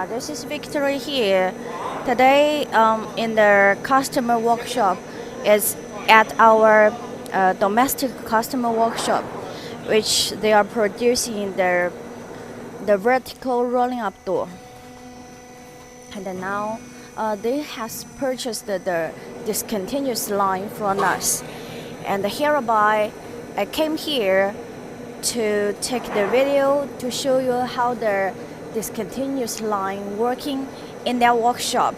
This is Victory here. Today, in the customer workshop, is at our domestic customer workshop, which they are producing the vertical rolling up door. And then now, they has purchased the discontinuous line from us, and hereby I came here to take the video to show you how the discontinuous line working in their workshop.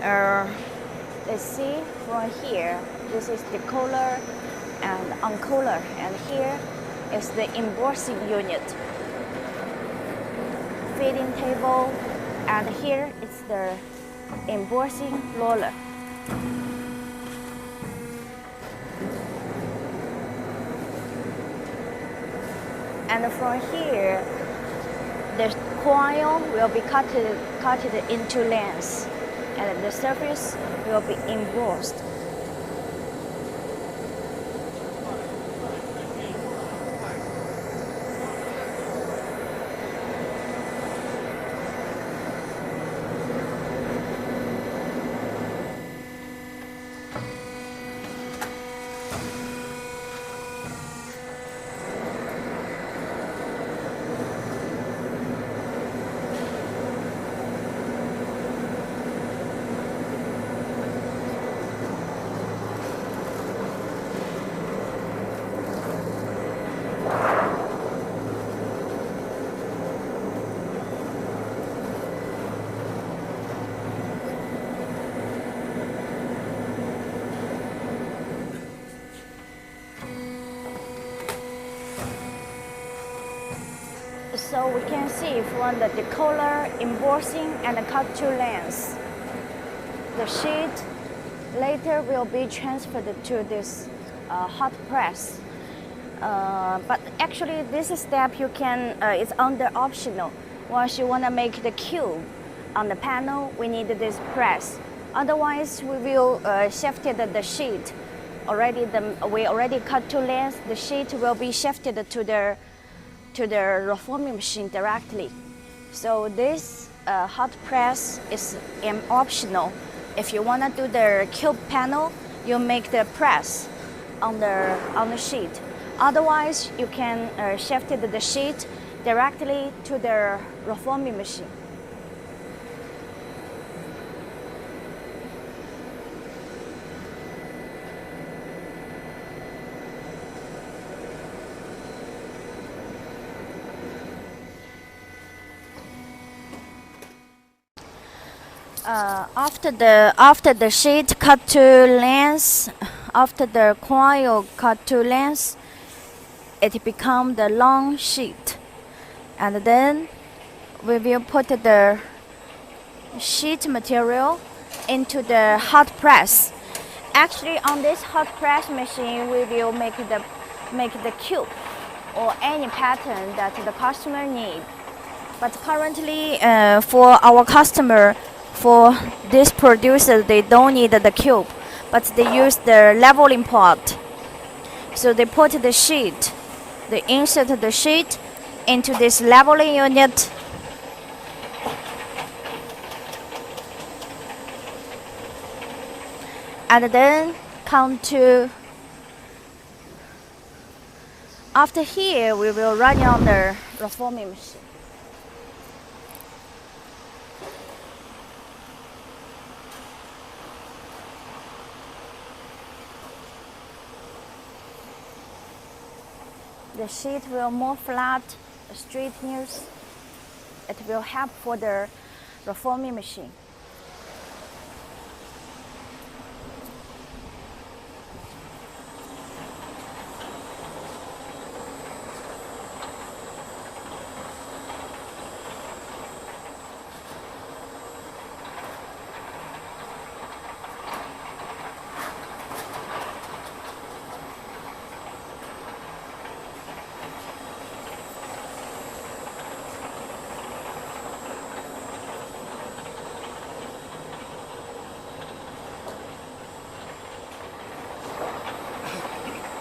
Let's see from here. This is the collar and uncollar, and here is the embossing unit, feeding table, and here is the embossing roller. And from here, the coil will be cut into lengths, and the surface will be embossed. So we can see from the color, embossing, and the cut to length. The sheet later will be transferred to this hot press. But actually, this step you can is under optional. Once you want to make the cube on the panel, we need this press. Otherwise, we will shifted the sheet. We already cut to length. The sheet will be shifted to the reforming machine directly. So this hot press is optional. If you want to do the cube panel, you make the press on the sheet. Otherwise, you can shift the sheet directly to the reforming machine. After the sheet cut to length, after the coil cut to length, it become the long sheet, and then we will put the sheet material into the hot press. Actually, on this hot press machine, we will make the cube or any pattern that the customer need. But currently, for our customer, for this producer, they don't need the cube, but they use the leveling pot. So they put the sheet, they insert the sheet into this leveling unit. And then come to, after here, we will run on the reforming machine. The sheet will more flat, straight news. It will help for the reforming machine.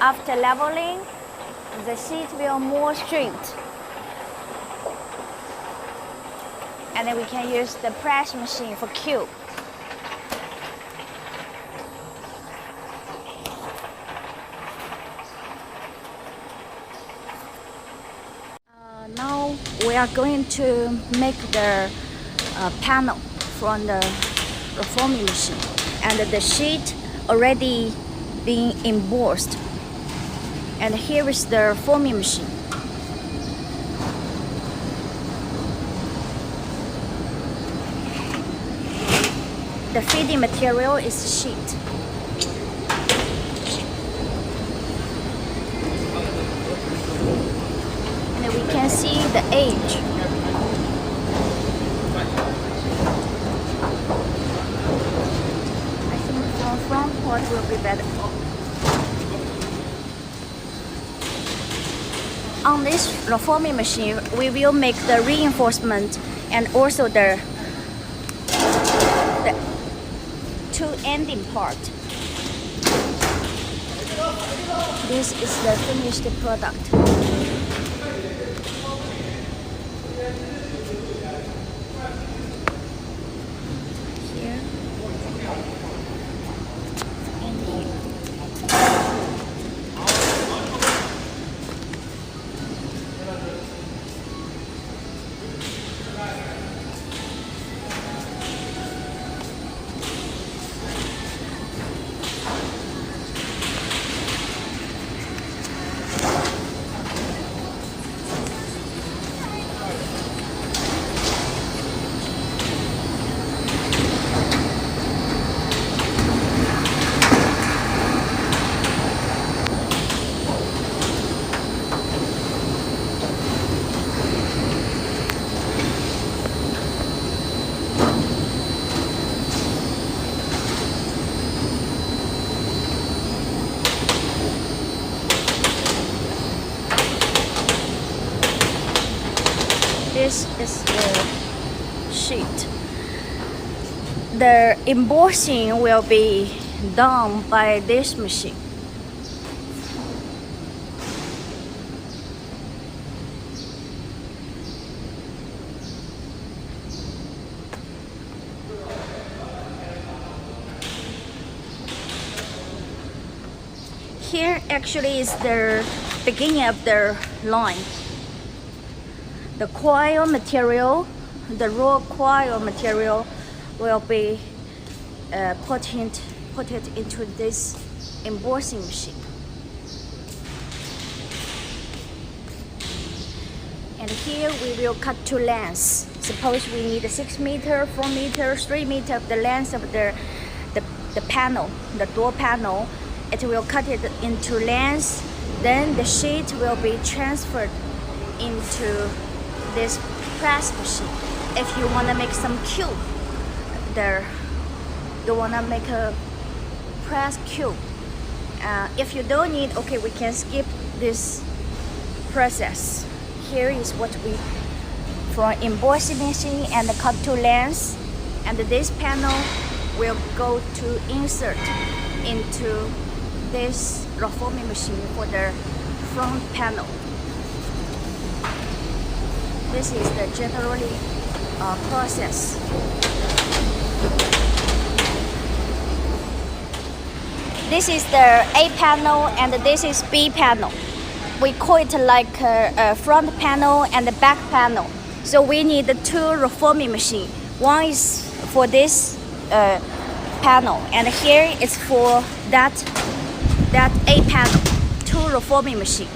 After leveling, the sheet will more straight. And then we can use the press machine for cube. Now we are going to make the panel from the reforming machine, and the sheet already being embossed. And here is the forming machine. The feeding material is sheet. And we can see the edge. I think from front part will be better. On this reforming machine, we will make the reinforcement and also the two ending part. This is the finished product. Here and here. This is the sheet. The embossing will be done by this machine. Here actually is the beginning of the line. The coil material, the raw coil material will be put it into this embossing machine. And here we will cut two lengths. Suppose we need 6 meter, 4 meters, 3 meter of the length of the panel, the door panel. It will cut it into lengths. Then the sheet will be transferred into this press machine. If you want to make some cube, you want to make a press cube. If you don't need, okay, we can skip this process. Here is what we from embossing machine and cut to lengths, and this panel will go to insert into this reforming machine for the front panel. This is the generally process. This is the A panel and this is B panel. We call it like a front panel and the back panel. So we need two reforming machine. One is for this panel, and here is for that A panel, two reforming machine.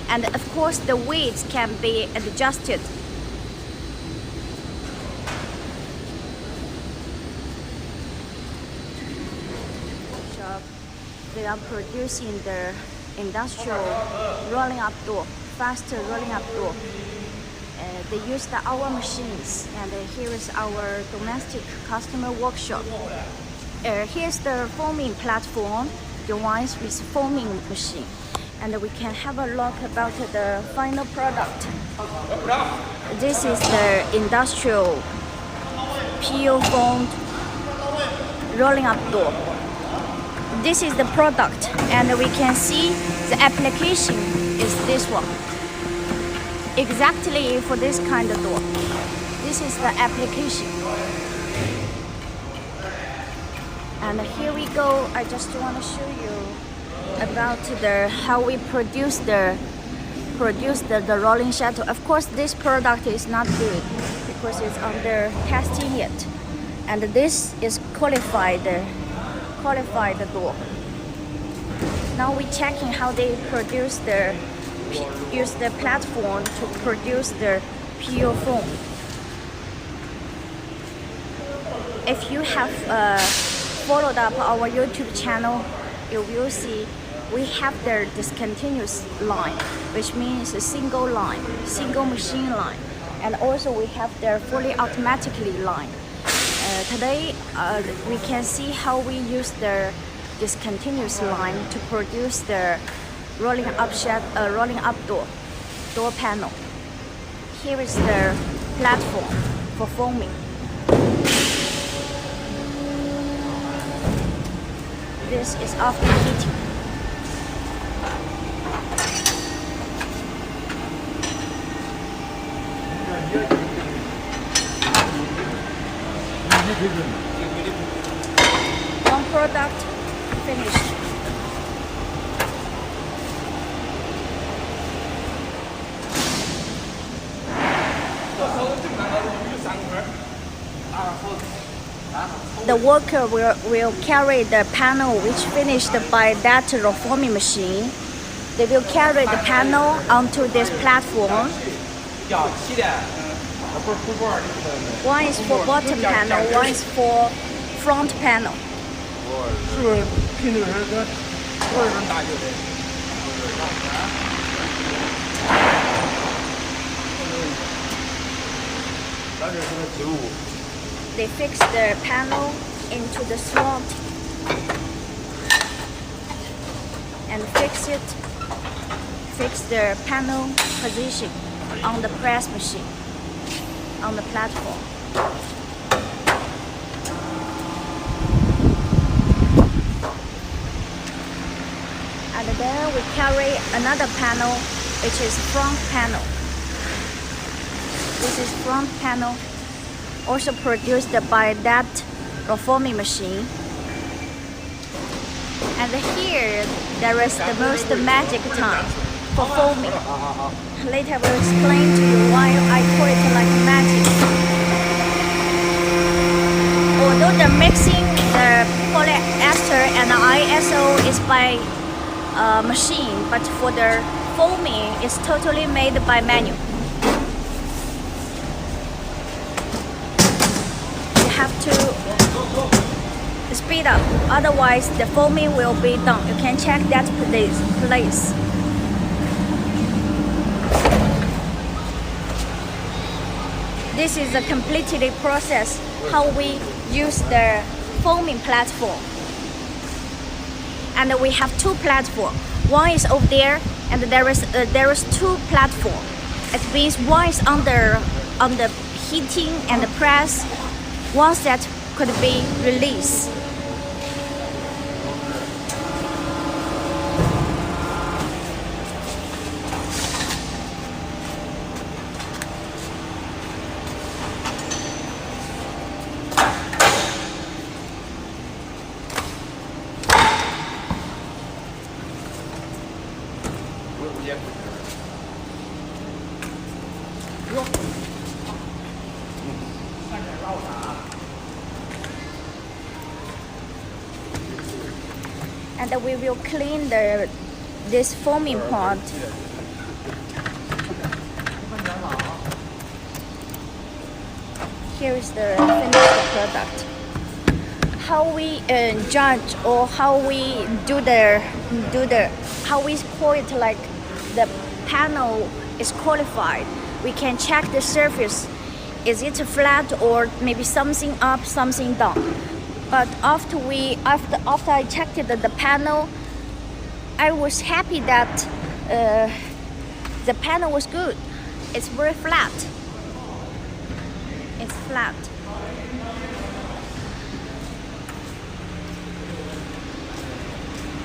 And of course the weights can be adjusted. They are producing the industrial rolling up door, faster rolling up door. They use our machines, and here is our domestic customer workshop. Here's the foaming platform, device with foaming machine, and we can have a look about the final product. This is the industrial PU foamed rolling up door. This is the product, and we can see the application is this one. Exactly for this kind of door. this is the application. And here we go. I just want to show you about how we produce the rolling shuttle. Of course, this product is not good because it's under testing yet. And this is qualified door. Now we're checking how they use the platform to produce the PU foam. If you have followed up our YouTube channel, you will see we have the discontinuous line, which means a single machine line, and also we have the fully automatically line. Today we can see how we use the discontinuous line to produce the rolling up door panel. Here is the platform for foaming. This is after heating. One product finished. The worker will carry the panel which finished by that reforming machine. They will carry the panel onto this platform. One is for bottom panel, one is for front panel. They fix the panel into the slot and fix the panel position on the press machine, on the platform. And then we carry another panel, which is front panel. This is front panel, also produced by that reforming machine. And here there is the most magic time for foaming. Later I will explain to you why I call it like magic. Although the mixing the polyester and the ISO is by machine, but for the foaming it's totally made by manual. Have to speed up, otherwise the foaming will be done. You can check that place. This is a completely process how we use the foaming platform. And we have two platforms. One is over there, and there is two platforms. It means one is on the heating and the press. Once that could be released. And we will clean this foaming part. Here is the finished product. How we judge, or how we how we call it, like the panel is qualified. We can check the surface. Is it flat or maybe something up, something down? But after I checked the panel, I was happy that the panel was good. It's very flat. It's flat.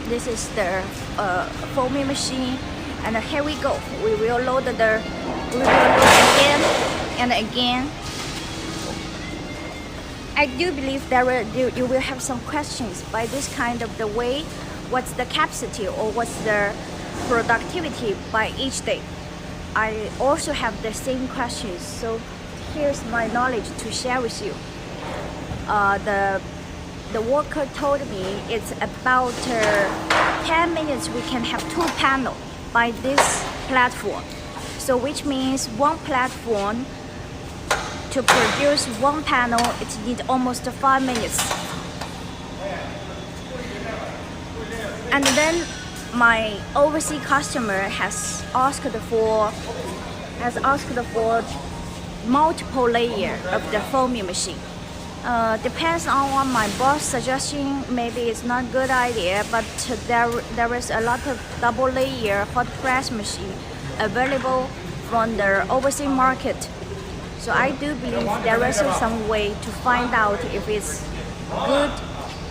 This is the foaming machine, and here we go. We will load again and again. I do believe you will have some questions by this kind of the way, what's the capacity or what's the productivity by each day. I also have the same questions, so here's my knowledge to share with you. The worker told me it's about 10 minutes we can have 2 panels by this platform. So which means one platform to produce 1 panel, it needs almost 5 minutes. And then my overseas customer has asked for multiple layer of the foaming machine. Depends on what my boss suggestion. Maybe it's not a good idea, but there is a lot of double layer hot press machine available from the overseas market. So I do believe there is some way to find out if it's good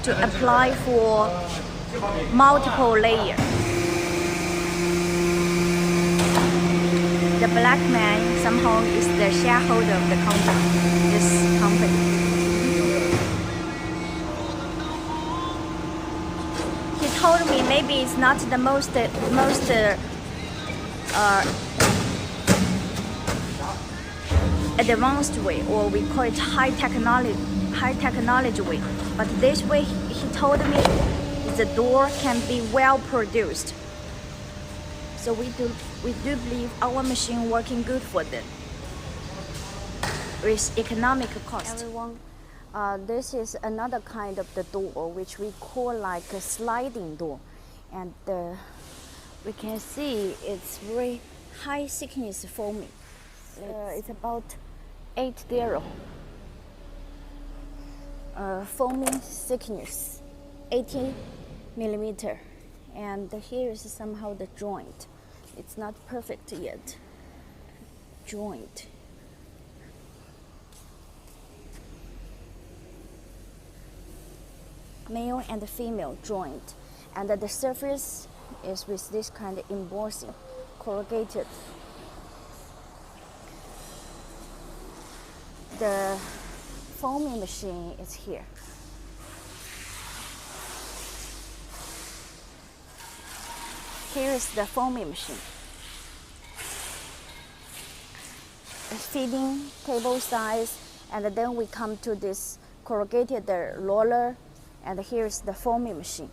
to apply for multiple layer. The black man somehow is the shareholder of the company, this company. He told me maybe it's not the most advanced way, or we call it high technology way. But this way, he told me, the door can be well produced. So we do believe our machine working good for them with economic cost. Everyone, this is another kind of the door which we call like a sliding door, and we can see it's very high thickness foaming. It's about 80 foaming thickness, 80 millimeter, and here is somehow the joint. It's not perfect yet. Joint. Male and female joint, and the surface is with this kind of embossing, corrugated. The foaming machine is here. Here is the foaming machine. It's feeding table size, and then we come to this corrugated roller, and here is the foaming machine.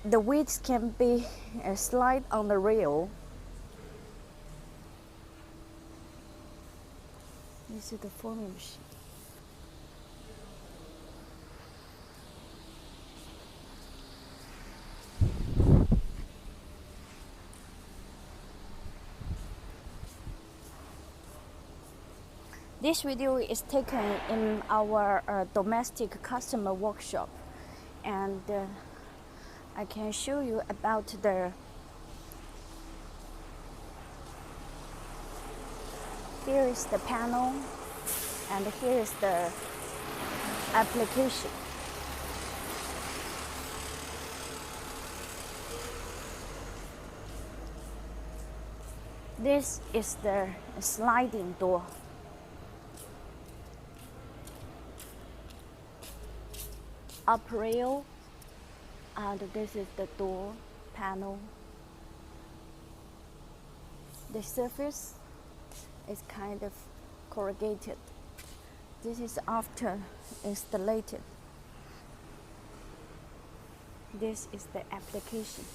The width can be slide on the rail. This is the foaming machine. This video is taken in our domestic customer workshop, and I can show you about the here is the panel, and here is the application. This is the sliding door. Up rail, and this is the door panel. The surface is kind of corrugated. This is after installed. This is the application.